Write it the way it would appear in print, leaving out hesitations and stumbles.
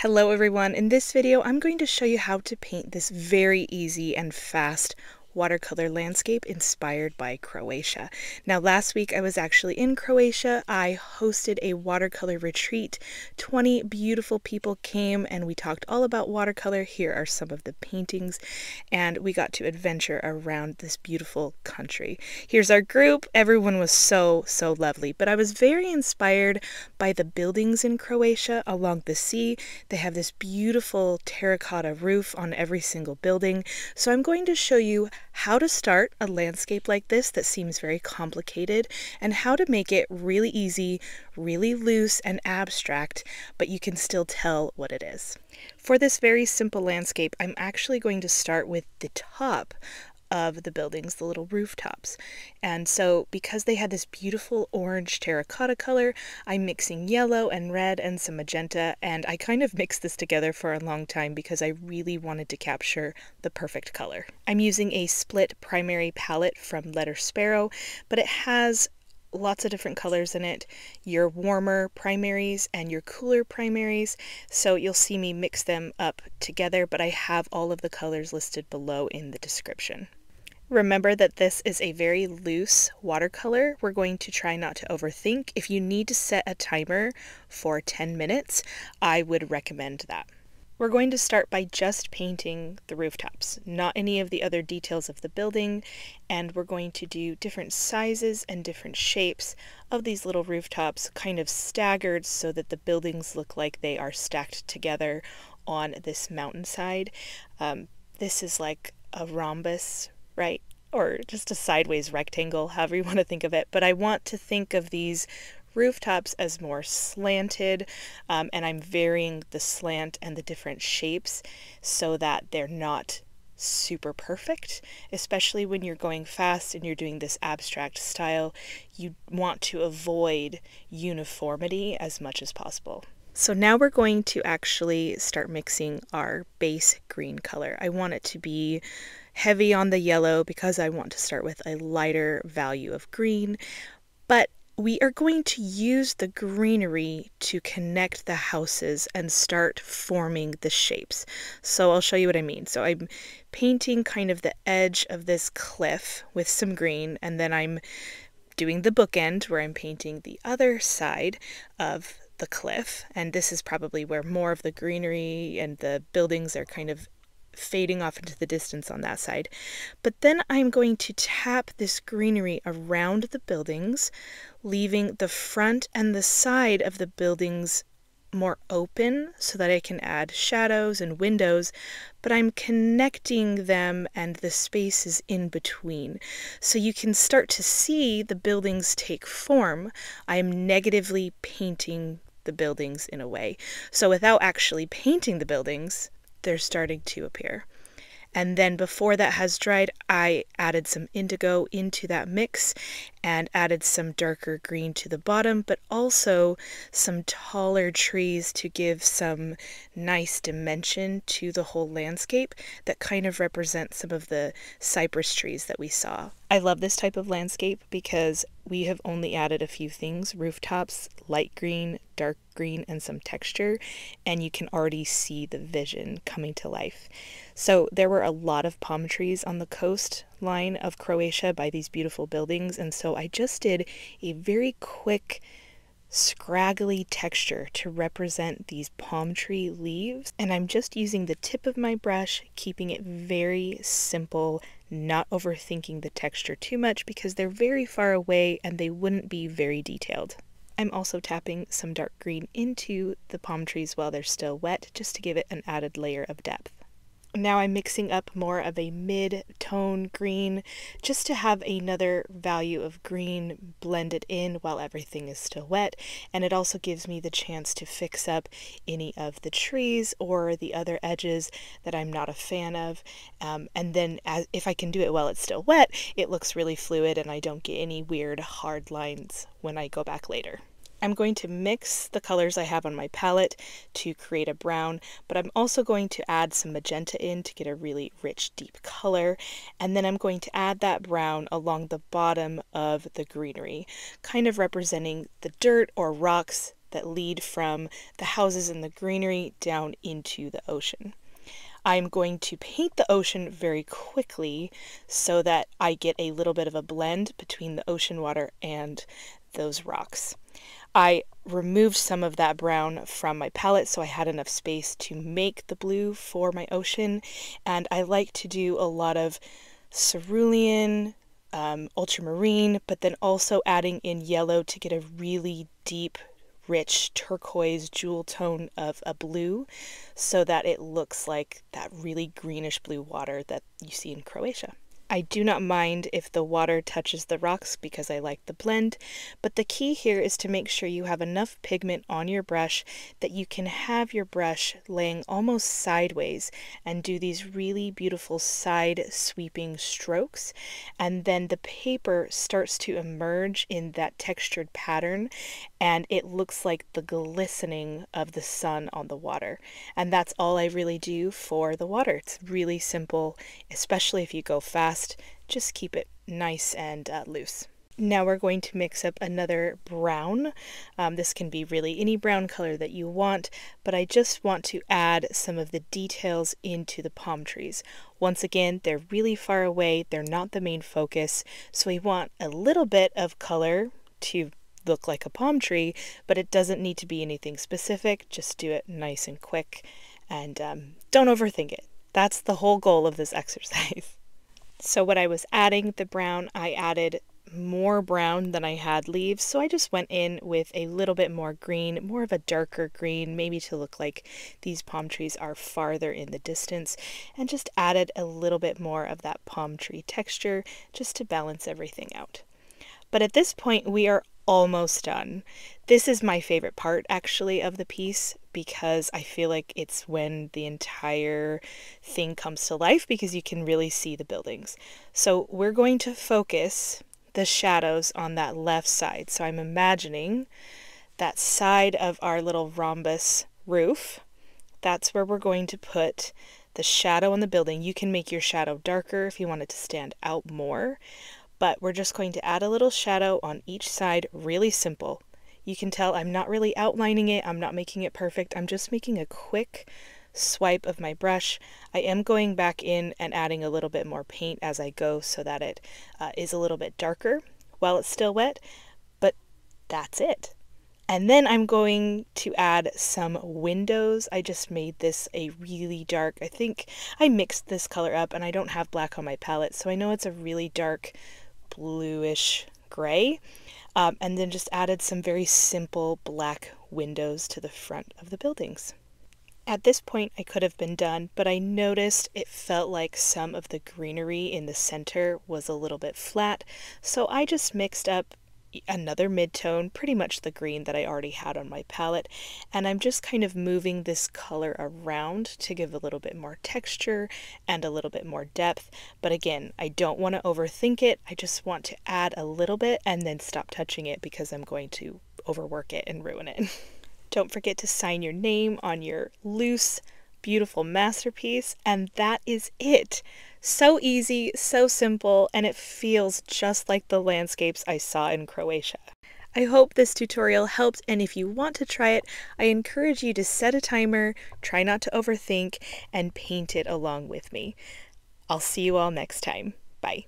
Hello everyone, in this video I'm going to show you how to paint this very easy and fast watercolor landscape inspired by Croatia. Now last week I was actually in Croatia. I hosted a watercolor retreat. 20 beautiful people came and we talked all about watercolor. Here are some of the paintings and we got to adventure around this beautiful country. Here's our group. Everyone was so lovely, but I was very inspired by the buildings in Croatia along the sea. They have this beautiful terracotta roof on every single building. So I'm going to show you how to start a landscape like this that seems very complicated and how to make it really easy, really loose and abstract, but you can still tell what it is. For this very simple landscape, I'm actually going to start with the top of the buildings, the little rooftops. And so because they had this beautiful orange terracotta color, I'm mixing yellow and red and some magenta, and I kind of mixed this together for a long time because I really wanted to capture the perfect color. I'm using a split primary palette from Sparrow, but it has lots of different colors in it, your warmer primaries and your cooler primaries, so you'll see me mix them up together, but I have all of the colors listed below in the description. Remember that this is a very loose watercolor. We're going to try not to overthink. If you need to set a timer for 10 minutes, I would recommend that. We're going to start by just painting the rooftops, not any of the other details of the building, and we're going to do different sizes and different shapes of these little rooftops, kind of staggered so that the buildings look like they are stacked together on this mountainside. This is like a rhombus, right? Or just a sideways rectangle, however you want to think of it. But I want to think of these rooftops as more slanted, and I'm varying the slant and the different shapes so that they're not super perfect, especially when you're going fast and you're doing this abstract style. You want to avoid uniformity as much as possible. So now we're going to actually start mixing our base green color. I want it to be heavy on the yellow because I want to start with a lighter value of green, but we are going to use the greenery to connect the houses and start forming the shapes. So I'll show you what I mean. So I'm painting kind of the edge of this cliff with some green, and then I'm doing the bookend where I'm painting the other side of the cliff, and this is probably where more of the greenery and the buildings are kind of fading off into the distance on that side. But then I'm going to tap this greenery around the buildings, leaving the front and the side of the buildings more open so that I can add shadows and windows, but I'm connecting them and the spaces in between. So you can start to see the buildings take form. I am negatively painting the buildings in a way. So without actually painting the buildings, they're starting to appear. And then before that has dried, I added some indigo into that mix and added some darker green to the bottom, but also some taller trees to give some nice dimension to the whole landscape that kind of represent some of the cypress trees that we saw. I love this type of landscape because we have only added a few things: rooftops, light green, dark green, and some texture, and you can already see the vision coming to life. So there were a lot of palm trees on the coastline of Croatia by these beautiful buildings, and so I just did a very quick scraggly texture to represent these palm tree leaves, and I'm just using the tip of my brush, keeping it very simple, not overthinking the texture too much because they're very far away and they wouldn't be very detailed. I'm also tapping some dark green into the palm trees while they're still wet just to give it an added layer of depth. Now I'm mixing up more of a mid-tone green just to have another value of green blended in while everything is still wet, and it also gives me the chance to fix up any of the trees or the other edges that I'm not a fan of, and then if I can do it while it's still wet, it looks really fluid and I don't get any weird hard lines when I go back later. I'm going to mix the colors I have on my palette to create a brown, but I'm also going to add some magenta in to get a really rich, deep color, and then I'm going to add that brown along the bottom of the greenery, kind of representing the dirt or rocks that lead from the houses and the greenery down into the ocean. I'm going to paint the ocean very quickly so that I get a little bit of a blend between the ocean water and those rocks. I removed some of that brown from my palette so I had enough space to make the blue for my ocean, and I like to do a lot of cerulean, ultramarine, but then also adding in yellow to get a really deep, rich turquoise jewel tone of a blue so that it looks like that really greenish blue water that you see in Croatia. I do not mind if the water touches the rocks because I like the blend, but the key here is to make sure you have enough pigment on your brush that you can have your brush laying almost sideways and do these really beautiful side sweeping strokes, and then the paper starts to emerge in that textured pattern and it looks like the glistening of the sun on the water. And that's all I really do for the water. It's really simple, especially if you go fast. Just keep it nice and loose. Now we're going to mix up another brown. This can be really any brown color that you want, but I just want to add some of the details into the palm trees. Once again, they're really far away. They're not the main focus, so we want a little bit of color to look like a palm tree, but it doesn't need to be anything specific. Just do it nice and quick, and don't overthink it. That's the whole goal of this exercise. So when I was adding the brown, I added more brown than I had leaves, so I just went in with a little bit more green, more of a darker green, maybe to look like these palm trees are farther in the distance, and just added a little bit more of that palm tree texture just to balance everything out. But at this point, we are almost done. This is my favorite part actually of the piece because I feel like it's when the entire thing comes to life because you can really see the buildings. So we're going to focus the shadows on that left side. So I'm imagining that side of our little rhombus roof. That's where we're going to put the shadow on the building. You can make your shadow darker if you want it to stand out more. But we're just going to add a little shadow on each side, really simple. You can tell I'm not really outlining it, I'm not making it perfect, I'm just making a quick swipe of my brush. I am going back in and adding a little bit more paint as I go so that it is a little bit darker while it's still wet, but that's it. And then I'm going to add some windows. I just made this a really dark, I think I mixed this color up and I don't have black on my palette, so I know it's a really dark bluish gray, and then just added some very simple black windows to the front of the buildings. At this point I could have been done, but I noticed it felt like some of the greenery in the center was a little bit flat, so I just mixed up another mid-tone, pretty much the green that I already had on my palette, and I'm just kind of moving this color around to give a little bit more texture and a little bit more depth. But again, I don't want to overthink it. I just want to add a little bit and then stop touching it because I'm going to overwork it and ruin it. Don't forget to sign your name on your loose, beautiful masterpiece, and that is it. So easy, so simple, and it feels just like the landscapes I saw in Croatia. I hope this tutorial helped, and if you want to try it, I encourage you to set a timer, try not to overthink, and paint it along with me. I'll see you all next time. Bye.